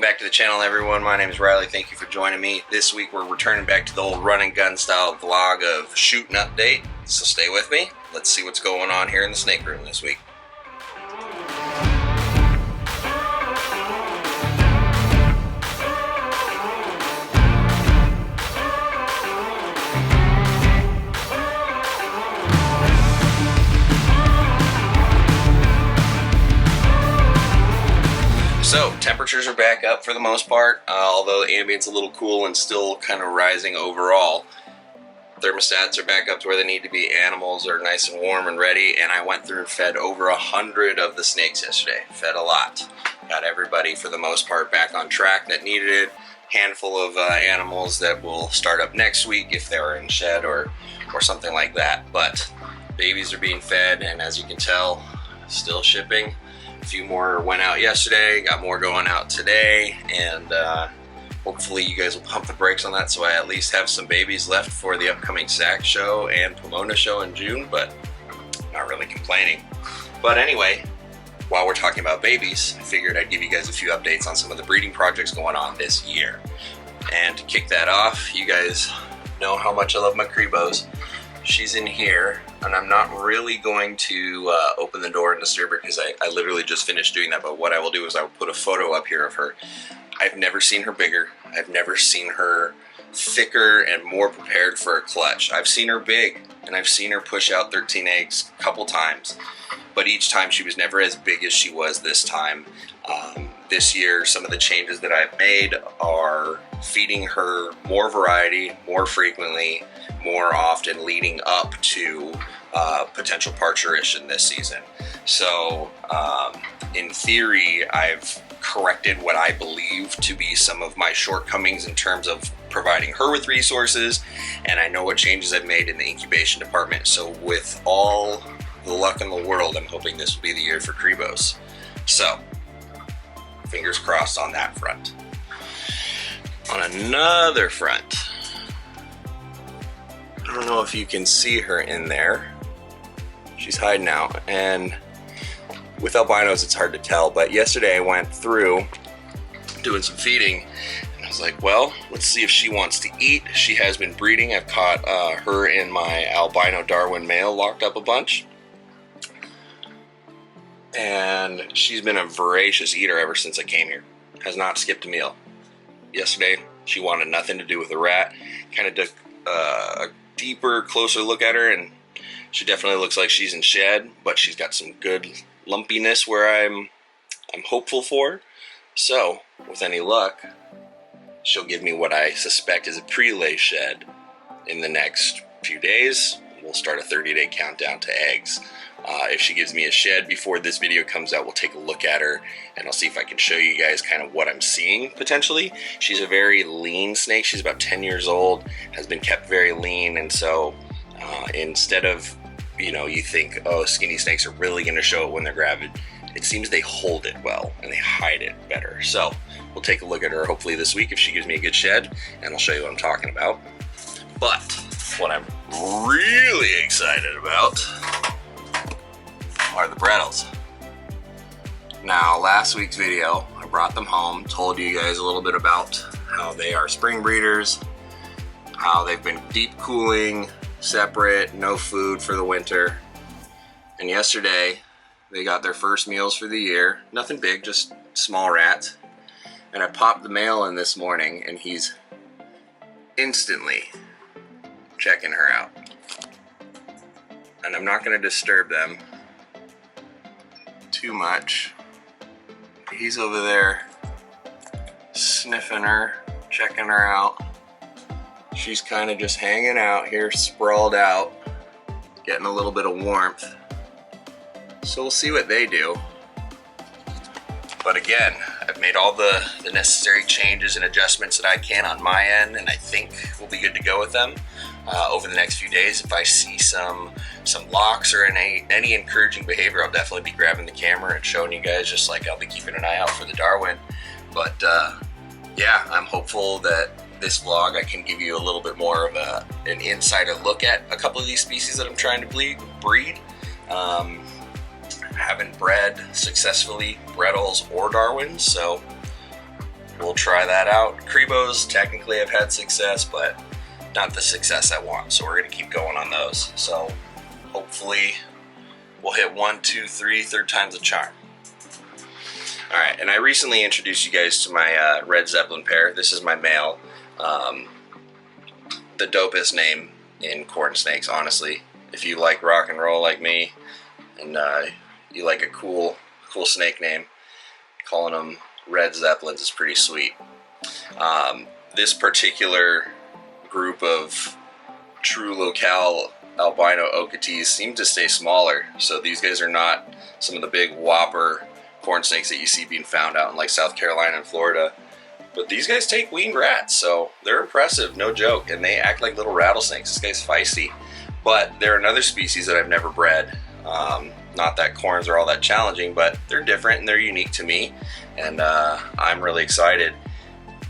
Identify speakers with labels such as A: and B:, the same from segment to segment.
A: back to the channel, everyone. My name is Riley. Thank you for joining me. This week we're returning back to the old run and gun style vlog of shoot and update. So stay with me. Let's see what's going on here in the snake room this week. So, temperatures are back up for the most part, although the ambient's a little cool and still kind of rising overall. Thermostats are back up to where they need to be. Animals are nice and warm and ready, and I went through and fed over 100 of the snakes yesterday. Fed a lot. Got everybody, for the most part, back on track that needed it. Handful of animals that will start up next week if they're in shed or something like that. But babies are being fed, and as you can tell, still shipping. A few more went out yesterday, got more going out today, and hopefully you guys will pump the brakes on that so I at least have some babies left for the upcoming SAC show and Pomona show in June, but not really complaining. But anyway, while we're talking about babies, I figured I'd give you guys a few updates on some of the breeding projects going on this year. And to kick that off, you guys know how much I love my Crebos. She's in here, and I'm not really going to open the door and disturb her because I literally just finished doing that, but what I will do is I will put a photo up here of her. I've never seen her bigger. I've never seen her thicker and more prepared for a clutch. I've seen her big, and I've seen her push out 13 eggs a couple times, but each time she was never as big as she was this time. This year, some of the changes that I've made are feeding her more variety, more frequently, more often, leading up to potential parturition this season. So in theory, I've corrected what I believe to be some of my shortcomings in terms of providing her with resources, and I know what changes I've made in the incubation department. So with all the luck in the world, I'm hoping this will be the year for Crebos. So fingers crossed on that front. On another front, I don't know if you can see her in there. She's hiding out, and with albinos it's hard to tell, but yesterday I went through doing some feeding, and I was like, well, let's see if she wants to eat. She has been breeding. I've caught her and my albino Darwin male locked up a bunch, and she's been a voracious eater ever since I came here. Has not skipped a meal. Yesterday, she wanted nothing to do with the rat. Kind of took a deeper, closer look at her, and she definitely looks like she's in shed, but she's got some good lumpiness where I'm hopeful for. So, with any luck, she'll give me what I suspect is a pre-lay shed in the next few days. We'll start a 30-day countdown to eggs. If she gives me a shed before this video comes out, we'll take a look at her, and I'll see if I can show you guys kind of what I'm seeing potentially. She's a very lean snake. She's about 10 years old, has been kept very lean, and so instead of, you think, oh, skinny snakes are really going to show it when they're gravid, it seems they hold it well and they hide it better. So we'll take a look at her hopefully this week if she gives me a good shed, and I'll show you what I'm talking about. But what I'm really excited about are the Reptiles. Now, last week's video, I brought them home, told you guys a little bit about how they are spring breeders, how they've been deep cooling, separate, no food for the winter. And yesterday, they got their first meals for the year. Nothing big, just small rats. And I popped the male in this morning, and he's instantly checking her out. And I'm not going to disturb them too much. He's over there sniffing her, checking her out. She's kind of just hanging out here, sprawled out, getting a little bit of warmth. So we'll see what they do. But again, I've made all the necessary changes and adjustments that I can on my end, and I think we'll be good to go with them over the next few days. If I see some locks or any encouraging behavior, I'll definitely be grabbing the camera and showing you guys, just like I'll be keeping an eye out for the Darwin. But yeah, I'm hopeful that this vlog I can give you a little bit more of an insider look at a couple of these species that I'm trying to breed. Haven't bred successfully Reptiles or Darwins, so we'll try that out. Cribos, technically I've had success, but not the success I want. So we're gonna keep going on those. So hopefully we'll hit 1, 2, 3, third time's a charm. All right, and I recently introduced you guys to my red Zeppelin pair. This is my male. The dopest name in corn snakes, honestly. If you like rock and roll like me, and you like a cool snake name, calling them red Zeppelins is pretty sweet. This particular group of true locale albino oketees seem to stay smaller, so these guys are not some of the big whopper corn snakes that you see being found out in like South Carolina and Florida. But these guys take weaned rats, so they're impressive, no joke, and they act like little rattlesnakes. This guy's feisty. But they're another species that I've never bred. Not that corns are all that challenging, but they're different and they're unique to me, and I'm really excited.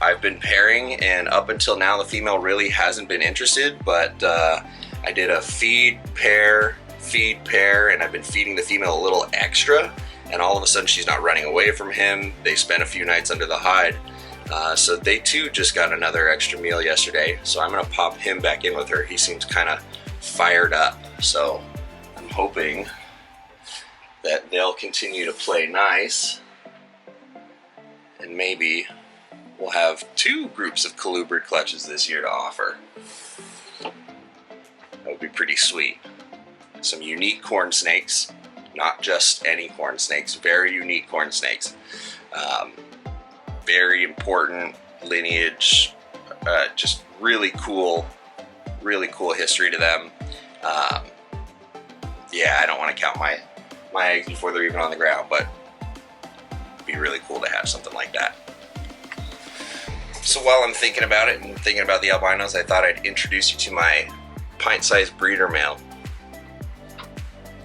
A: I've been pairing, and up until now the female really hasn't been interested, but I did a feed, pair, and I've been feeding the female a little extra, and all of a sudden she's not running away from him. They spent a few nights under the hide. So they too just got another extra meal yesterday, so I'm gonna pop him back in with her. He seems kind of fired up, so I'm hoping that they'll continue to play nice, and maybe we'll have 2 groups of colubrid clutches this year to offer. That would be pretty sweet. Some unique corn snakes, not just any corn snakes, very unique corn snakes. Very important lineage, just really cool history to them. Yeah, I don't want to count my eggs before they're even on the ground, but it'd be really cool to have something like that. So while I'm thinking about it and thinking about the albinos, I thought I'd introduce you to my pint-sized breeder male.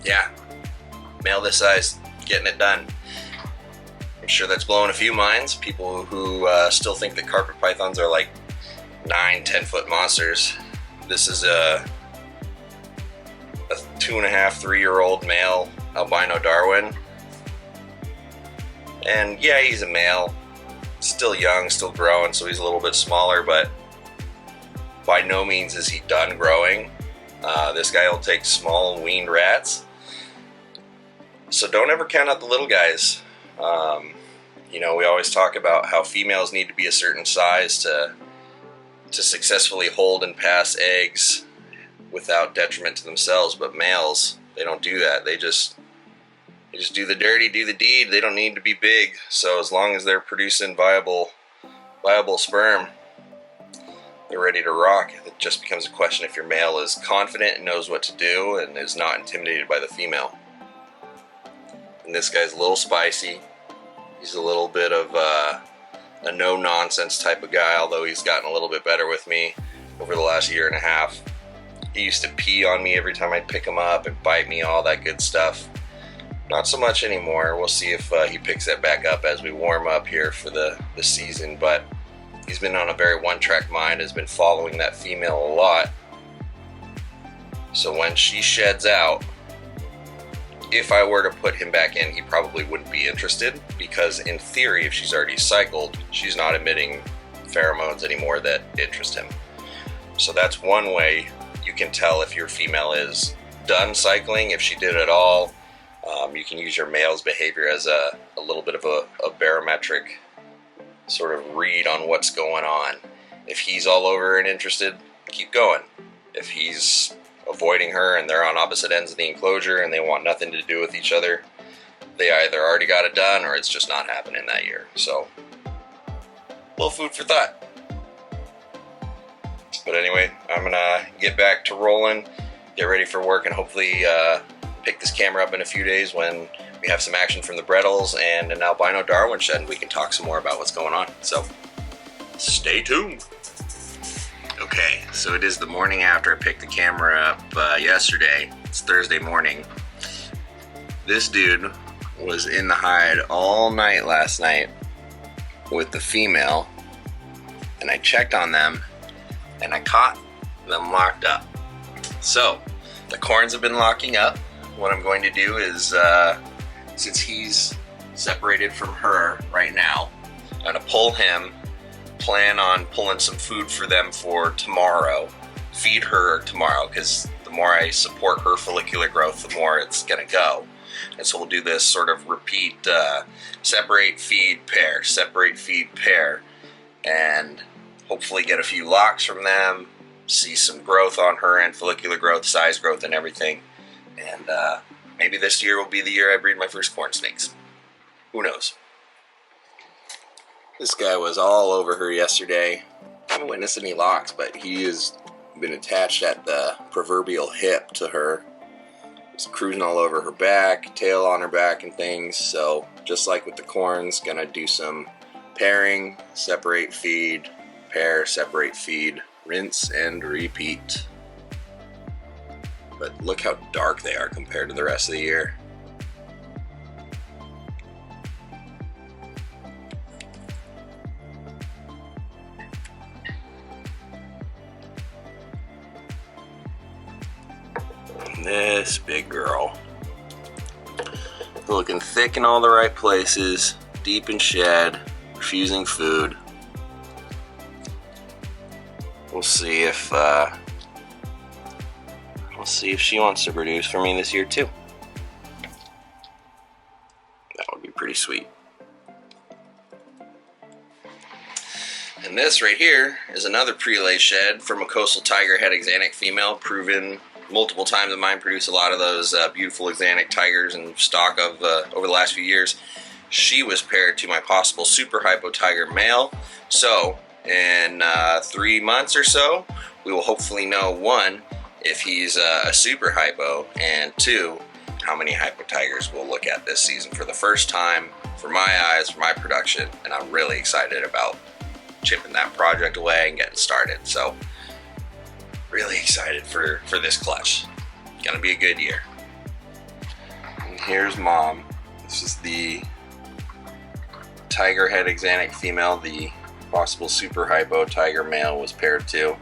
A: Yeah, male this size, getting it done. I'm sure that's blowing a few minds. People who still think that carpet pythons are like 9-10 foot monsters. This is a 2.5, 3-year-old male albino Darwin. And yeah, he's a male, still young, still growing, so he's a little bit smaller, but by no means is he done growing. This guy will take small weaned rats. So don't ever count out the little guys. You know, we always talk about how females need to be a certain size to successfully hold and pass eggs without detriment to themselves, but males, they don't do that. They just do the dirty, do the deed. They don't need to be big. So as long as they're producing viable sperm, they're ready to rock. It just becomes a question if your male is confident and knows what to do and is not intimidated by the female. And this guy's a little spicy. He's a little bit of a no-nonsense type of guy, although he's gotten a little bit better with me over the last 1.5 years. He used to pee on me every time I'd pick him up and bite me, all that good stuff. Not so much anymore. We'll see if he picks that back up as we warm up here for the season, but he's been on a very one-track mind, has been following that female a lot. So when she sheds out, if I were to put him back in, he probably wouldn't be interested, because in theory, if she's already cycled, she's not emitting pheromones anymore that interest him. So that's one way you can tell if your female is done cycling, if she did at all. You can use your male's behavior as a little bit of a barometric sort of read on what's going on. If he's all over and interested, keep going. If he's avoiding her and they're on opposite ends of the enclosure and they want nothing to do with each other, they either already got it done or it's just not happening that year. So, a little food for thought. But anyway, I'm gonna get back to rolling, get ready for work, and hopefully pick this camera up in a few days when we have some action from the Reptiles and an albino Darwin shed, and we can talk some more about what's going on. So, stay tuned. Okay, so it is the morning after I picked the camera up yesterday. It's Thursday morning. This dude was in the hide all night last night with the female, and I checked on them and I caught them locked up. So the corns have been locking up. What I'm going to do is, since he's separated from her right now, I'm gonna pull him, plan on pulling some food for them for tomorrow, feed her tomorrow, because the more I support her follicular growth, the more it's gonna go. And so we'll do this sort of repeat, separate, feed, pair, separate, feed, pair, and hopefully get a few locks from them, see some growth on her end, follicular growth, size growth, and everything. And maybe this year will be the year I breed my first corn snakes. Who knows? This guy was all over her yesterday. I haven't witnessed any locks, but he has been attached at the proverbial hip to her. Just cruising all over her back, tail on her back and things. So just like with the corns, gonna do some pairing, separate, feed, pair, separate, feed, rinse and repeat. But look how dark they are compared to the rest of the year. This big girl, looking thick in all the right places, deep in shed, refusing food. We'll see if she wants to produce for me this year too. That would be pretty sweet. And this right here is another prelay shed from a coastal tiger head axanthic female, proven multiple times that mine produce a lot of those beautiful axanthic tigers and stock of over the last few years. She was paired to my possible super hypo tiger male. So in 3 months or so, we will hopefully know, 1, if he's a super hypo, and 2, how many hypo tigers we'll look at this season for the first time, for my eyes, for my production. And I'm really excited about chipping that project away and getting started. So really excited for this clutch. Gonna be a good year. And here's mom. This is the tiger head axanthic female the possible super hypo tiger male was paired to.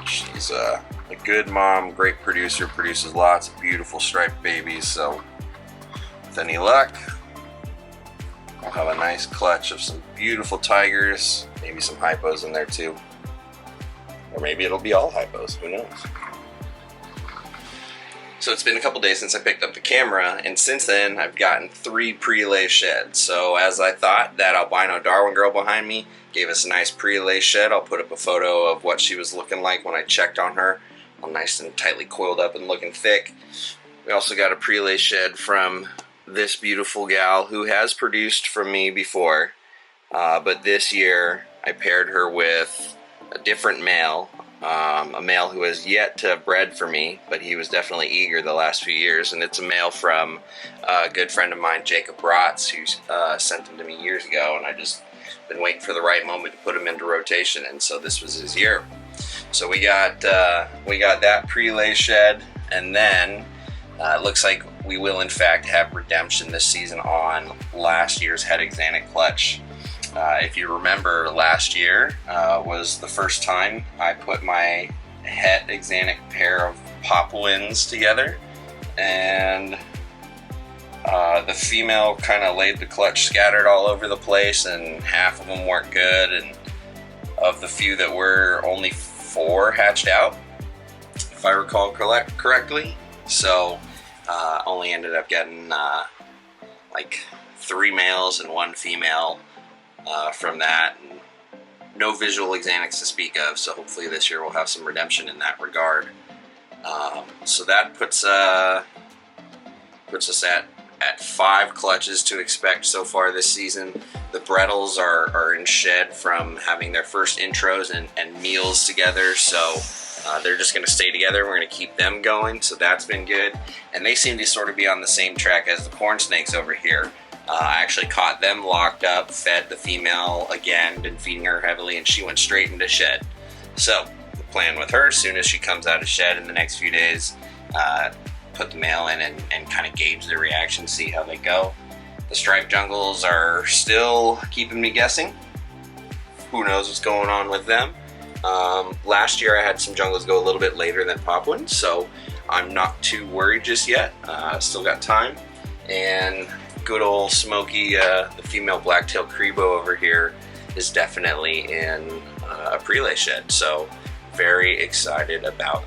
A: She's a good mom, great producer, produces lots of beautiful striped babies. So with any luck, I'll have a nice clutch of some beautiful tigers, maybe some hypos in there too. Or maybe it'll be all hypos, who knows? So it's been a couple days since I picked up the camera, and since then I've gotten 3 prelay sheds. So as I thought, that albino Darwin girl behind me gave us a nice prelay shed. I'll put up a photo of what she was looking like when I checked on her. All nice and tightly coiled up and looking thick. We also got a prelay shed from this beautiful gal who has produced from me before, but this year I paired her with a different male, a male who has yet to have bred for me, but he was definitely eager the last few years, and it's a male from a good friend of mine, Jacob Bratz, who sent him to me years ago, and I just been waiting for the right moment to put him into rotation, and so this was his year. So we got that prelay shed, and then it looks like we will in fact have redemption this season on last year's head axanthic clutch. If you remember, last year was the first time I put my het axanthic pair of Papuans together, and the female kind of laid the clutch scattered all over the place, and half of them weren't good, and of the few that were, only 4 hatched out, if I recall correctly. So only ended up getting like 3 males and 1 female from that, and no visual axanthics to speak of, so hopefully this year we'll have some redemption in that regard. So that puts us at 5 clutches to expect so far this season. The Brettles are in shed from having their first intros and meals together, so they're just going to stay together. We're going to keep them going, so that's been good. And they seem to sort of be on the same track as the corn snakes over here. I actually caught them locked up, fed the female again, been feeding her heavily, and she went straight into shed. So the plan with her, as soon as she comes out of shed in the next few days, put the male in and kind of gauge their reaction, see how they go. The striped jungles are still keeping me guessing. Who knows what's going on with them. Last year I had some jungles go a little bit later than Papuans, so I'm not too worried just yet. Still got time. And good old Smokey, the female blacktail Crebo over here, is definitely in a prelay shed. So very excited about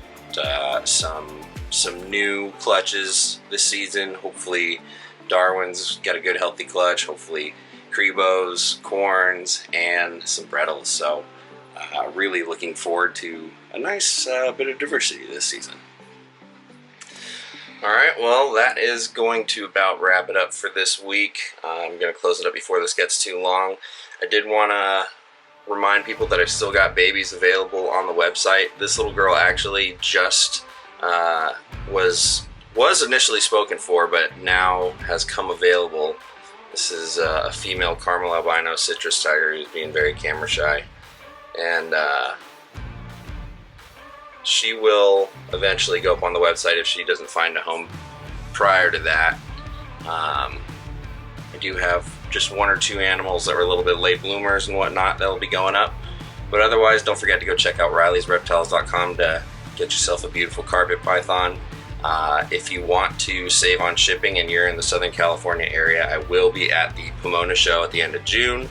A: some new clutches this season. Hopefully Darwin's got a good healthy clutch. Hopefully Crebos, corns, and some Brettles. So really looking forward to a nice bit of diversity this season. Alright, well, that is going to about wrap it up for this week. I'm going to close it up before this gets too long. I did want to remind people that I've still got babies available on the website. This little girl actually just was initially spoken for, but now has come available. This is a female caramel albino citrus tiger who's being very camera shy. And she will eventually go up on the website if she doesn't find a home prior to that. I do have just one or two animals that were a little bit late bloomers and whatnot that'll be going up. But otherwise, don't forget to go check out RileysReptiles.com to get yourself a beautiful carpet python. If you want to save on shipping and you're in the Southern California area, I will be at the Pomona show at the end of June.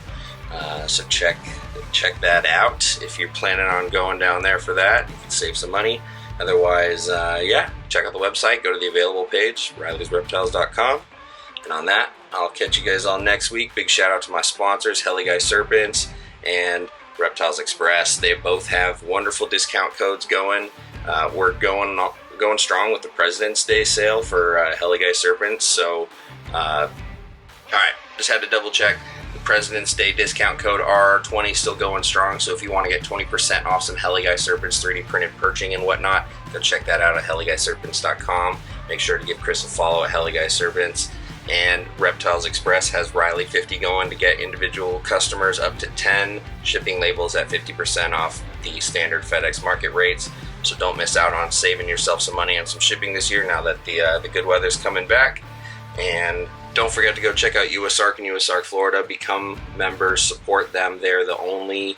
A: So check that out. If you're planning on going down there for that, you can save some money. Otherwise, yeah, check out the website, go to the available page, RileysReptiles.com. And on that, I'll catch you guys all next week. Big shout out to my sponsors, Heliguy Serpents and Reptiles Express. They both have wonderful discount codes going. We're going strong with the President's Day sale for Heliguy Serpents. So, all right, just had to double check. The President's Day discount code RR20 still going strong. So if you want to get 20% off some Heliguy Serpents 3D printed perching and whatnot, go check that out at HeliguiSerpents.com. Make sure to give Chris a follow at Heliguy Serpents. And Reptiles Express has Riley 50 going to get individual customers up to 10 shipping labels at 50% off the standard FedEx market rates. So don't miss out on saving yourself some money on some shipping this year now that the good weather's coming back. And don't forget to go check out USARK and USARK Florida. Become members, support them. They're the only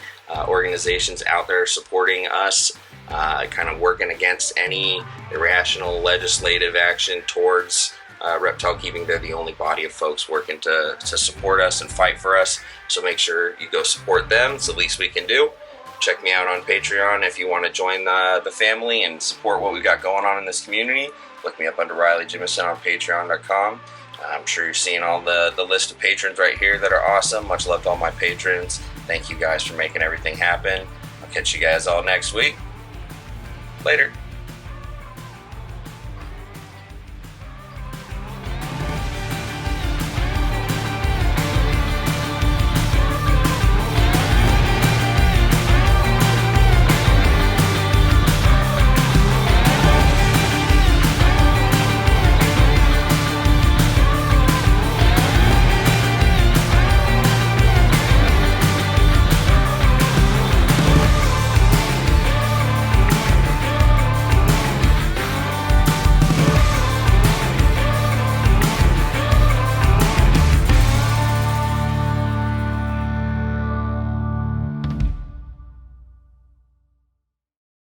A: organizations out there supporting us, kind of working against any irrational legislative action towards reptile keeping. They're the only body of folks working to support us and fight for us. So make sure you go support them. It's the least we can do. Check me out on Patreon if you want to join the family and support what we've got going on in this community. Look me up under Riley Jimison on Patreon.com. I'm sure you're seeing all the list of patrons right here that are awesome. Much love to all my patrons. Thank you guys for making everything happen. I'll catch you guys all next week. Later.